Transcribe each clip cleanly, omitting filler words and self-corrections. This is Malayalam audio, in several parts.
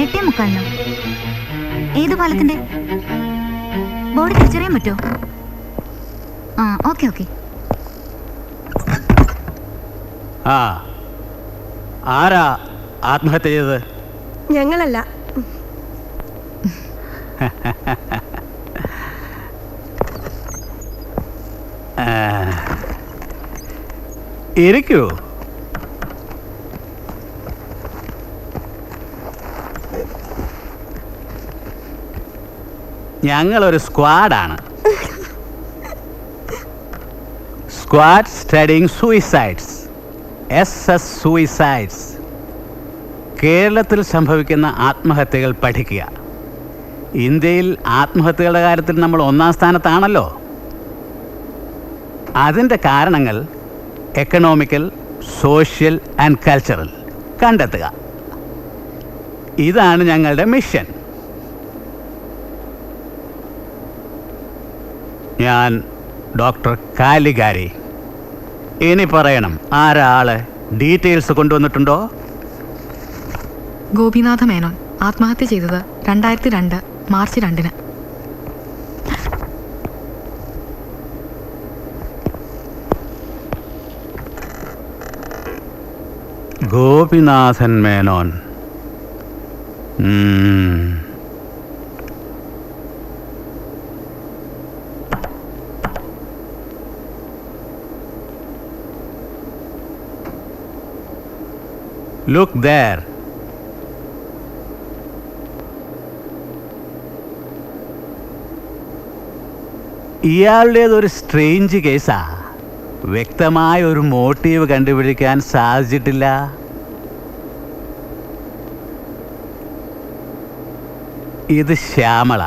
8:45. ഏത് പാലത്തിന്റെ ബോർഡ് തിരിച്ചറിയാൻ പറ്റുമോ? ആ, ഓക്കെ ഓക്കെ. ആ, ആരാ ആത്മഹത്യ ചെയ്തത്? ഞങ്ങളല്ല. ഇരിക്കൂ. ഞങ്ങളൊരു സ്ക്വാഡാണ്. Squad studying suicides, SS suicides. കേരളത്തിൽ സംഭവിക്കുന്ന ആത്മഹത്യകൾ പഠിക്കുക. ഇന്ത്യയിൽ ആത്മഹത്യകളുടെ കാര്യത്തിൽ നമ്മൾ 1-ാം സ്ഥാനത്താണല്ലോ. അതിൻ്റെ കാരണങ്ങൾ എക്കണോമിക്കൽ, സോഷ്യൽ ആൻഡ് കൾച്ചറൽ കണ്ടെത്തുക. ഇതാണ് ഞങ്ങളുടെ മിഷൻ. ഞാൻ ഡോക്ടർ കാലിഗാരി. ഇനി പറയണം, ആരാള് ഡീറ്റെയിൽസ് കൊണ്ടുവന്നിട്ടുണ്ടോ? ഗോപിനാഥ മേനോൻ ആത്മഹത്യ ചെയ്തത് 2002 മാർച്ച് 2-ന്. ഗോപിനാഥൻ മേനോൻ. Look there. ഇയാളുടേതൊരു സ്ട്രേഞ്ച് കേസാ. വ്യക്തമായ ഒരു മോട്ടീവ് കണ്ടുപിടിക്കാൻ സാധിച്ചിട്ടില്ല. ഇത് ശ്യാമള,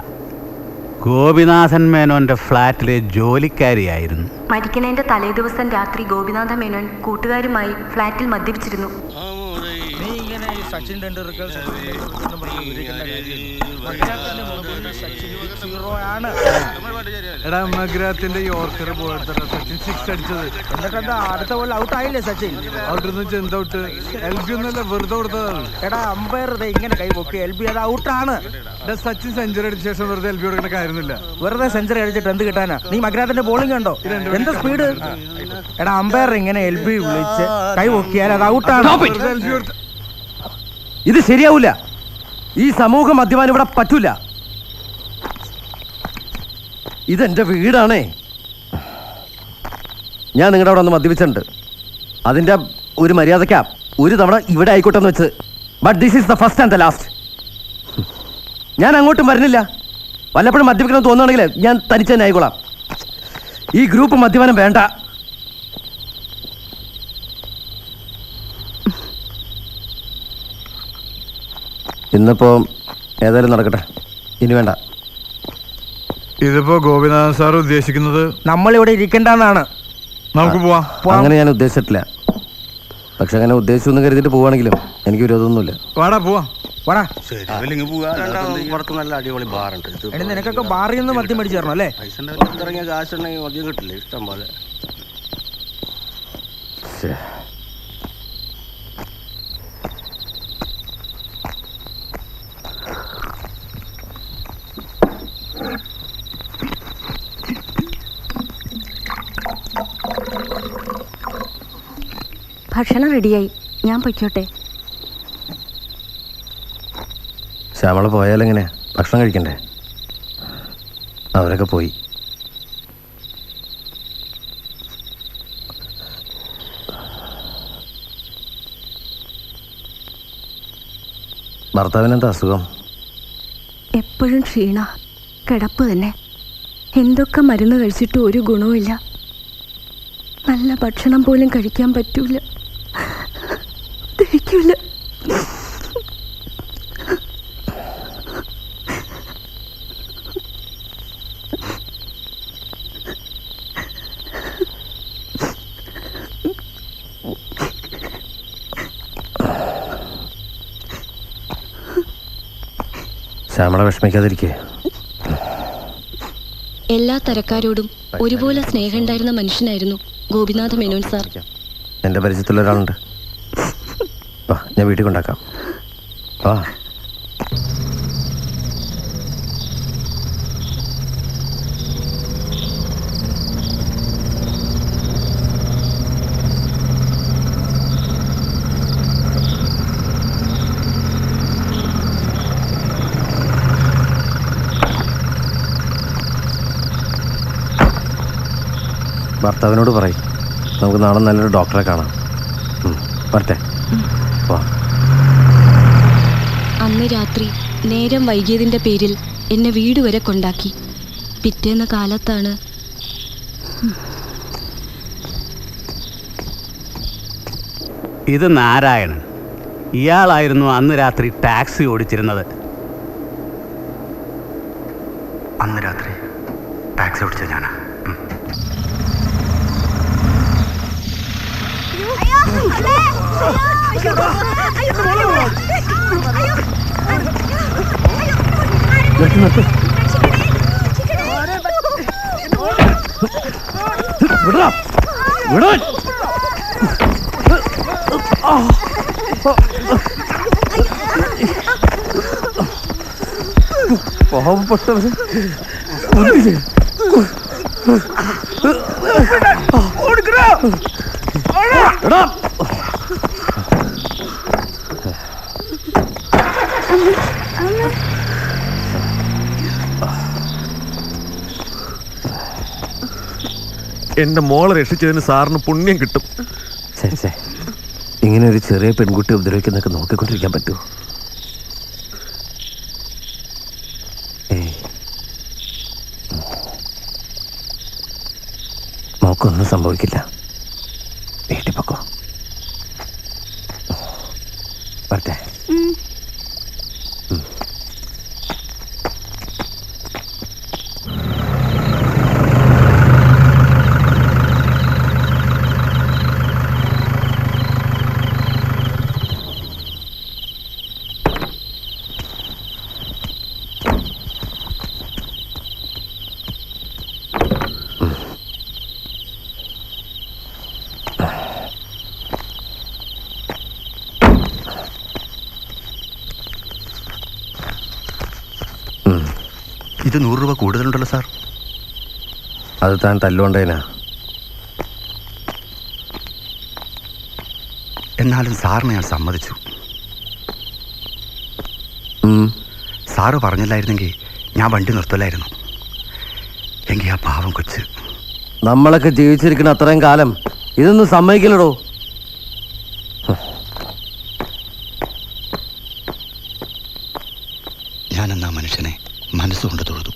ഗോപിനാഥൻ മേനോന്റെ ഫ്ലാറ്റിലെ ജോലിക്കാരിയായിരുന്നു. മരിക്കുന്നതിന്റെ തലേദിവസം രാത്രി ഗോപിനാഥ മേനോൻ കൂട്ടുകാരുമായി ഫ്ലാറ്റിൽ മദ്യപിച്ചിരുന്നു. സച്ചിൻ ടെണ്ടുൽക്കർ മഗ്രാത്തിന്റെ യോർക്കർ പോലെടുത്തിട്ട് സച്ചിൻ 6 അടിച്ചത്. എന്നിട്ട് അടുത്ത ബോൾ ഔട്ട് ആയില്ലേ സച്ചിൻ? ഔട്ട് എന്ത് ഔട്ട്? LB ഒന്നല്ല, വെറുതെ കൊടുത്തതാണ്. എടാ അമ്പയർ ഇങ്ങനെ കൈ പൊക്കി LB അത് ഔട്ടാണ്. സച്ചിൻ സെഞ്ചുറി അടിച്ച ശേഷം വെറുതെ LB കൊടുക്കുന്ന കാര്യമൊന്നുമില്ല. വെറുതെ സെഞ്ചുറി അടിച്ചിട്ട് എന്ത് കിട്ടാനാ? നീ മഗ്രാത്തിന്റെ ബോളിംഗ് കണ്ടോ? എന്ത് സ്പീഡ്! എടാ അമ്പയർ ഇങ്ങനെ LB വിളിച്ച് കൈ പൊക്കിയാൽ അത് ഔട്ടാണ്. ഇത് ശരിയാവൂല. ഈ സമൂഹ മദ്യപാനം ഇവിടെ പറ്റൂല. ഇതെന്റെ വീടാണേ. ഞാൻ നിങ്ങളുടെ അവിടെ ഒന്ന് മദ്യപിച്ചിട്ടുണ്ട്. അതിന്റെ ഒരു മര്യാദക്കാ ഒരു തവണ ഇവിടെ ആയിക്കോട്ടെ എന്ന് വെച്ചത്. But this is the first and the last. ഞാൻ അങ്ങോട്ടും വരുന്നില്ല. വല്ലപ്പോഴും മദ്യപിക്കണം തോന്നുകയാണെങ്കിൽ ഞാൻ തനിച്ച് തന്നെ ആയിക്കോളാം. ഈ ഗ്രൂപ്പ് മദ്യപാനം വേണ്ട. ഇന്നിപ്പോ ഏതായാലും നടക്കട്ടെ, ഇനി വേണ്ട. ഇതിപ്പോ ഗോപിനാഥൻ സാർ ഉദ്ദേശിക്കുന്നത് നമ്മളിവിടെ ഇരിക്കണ്ടെന്നാണ്. നമുക്ക് പോവാം. അങ്ങനെ ഞാൻ ഉദ്ദേശിച്ചിട്ടില്ല. പക്ഷെ അങ്ങനെ ഉദ്ദേശിച്ചു എന്ന് കരുതിയിട്ട് പോവാണെങ്കിലും എനിക്ക് വിരോധമൊന്നുമില്ല. വാടാ പോവാം. വാടാ. നല്ല അടിപൊളി ബാറുണ്ട്. നിനക്കൊക്കെ ബാറിൽ നിന്ന് മദ്യം മേടിച്ചു തരണം അല്ലേ? ഇറങ്ങിയ കാശുണ്ടെങ്കിൽ മദ്യം കിട്ടില്ലേ ഇഷ്ടം പോലെ. ഭക്ഷണം റെഡിയായി, ഞാൻ പൊയ്ക്കോട്ടെ? ശ്യാമള പോയാലെങ്ങനെ? ഭക്ഷണം കഴിക്കണ്ടേ? അവരൊക്കെ പോയി. ഭർത്താവിനെന്താ അസുഖം? എപ്പോഴും ക്ഷീണ, കിടപ്പ് തന്നെ. എന്തൊക്കെ മരുന്ന് കഴിച്ചിട്ടും ഒരു ഗുണവുമില്ല. നല്ല ഭക്ഷണം പോലും കഴിക്കാൻ പറ്റൂല, ദഹിക്കൂല. ശ്യാമള വിഷമിക്കാതിരിക്കേ. എല്ലാ തരക്കാരോടും ഒരുപോലെ സ്നേഹമുണ്ടായിരുന്ന മനുഷ്യനായിരുന്നു ഗോപിനാഥ മേനോൻ സാർ. എൻ്റെ പരിചയത്തിലുള്ള ഒരാളുണ്ട്. ഞാൻ വീട്ടിൽ കൊണ്ടാക്കാം. ആ ഭർത്താവിനോട് പറയും നമുക്ക് നാളെ നല്ലൊരു ഡോക്ടറെ കാണാം. വരട്ടെ. വാ. അന്ന് രാത്രി നേരം വൈകിയതിന്റെ പേരിൽ എന്നെ വീട് വരെ കൊണ്ടാക്കി. പിറ്റേന്ന് കാലത്താണ് ഇത് നാരായണൻ. ഇയാളായിരുന്നു അന്ന് രാത്രി ടാക്സി ഓടിച്ചിരുന്നത്. അന്ന് രാത്രി ടാക്സി ഓടിച്ച ഞാനാ. വിടാ വിടാൻ. പാവപ്പെട്ടവര് എടാ എന്റെ മോളെ രക്ഷിച്ചതിന് സാറിന് പുണ്യം കിട്ടും. ഇങ്ങനെ ഒരു ചെറിയ പെൺകുട്ടി ഉപദ്രവിക്കുന്നൊക്കെ നോക്കിക്കൊണ്ടിരിക്കാൻ പറ്റുമോ? മോക്കൊന്നും സംഭവിക്കില്ല. വീട്ടിൽ പൊക്കോ. വരട്ടെ. ഇത് 100 രൂപ കൂടുതലുണ്ടല്ലോ സാർ. അത് താൻ തല്ലുകൊണ്ടേനാ. എന്നാലും സാറിന് ഞാൻ സമ്മതിച്ചു. സാറ് പറഞ്ഞില്ലായിരുന്നെങ്കിൽ ഞാൻ വണ്ടി നിർത്തലായിരുന്നു. എങ്കിൽ ആ പാവം കൊച്ച്. നമ്മളൊക്കെ ജീവിച്ചിരിക്കുന്ന അത്രയും കാലം ഇതൊന്നും സമ്മതിക്കില്ലടോ. ഞാനെന്നാ മനുഷ്യനെ മനസ്സുകൊണ്ട് തൊഴുതു.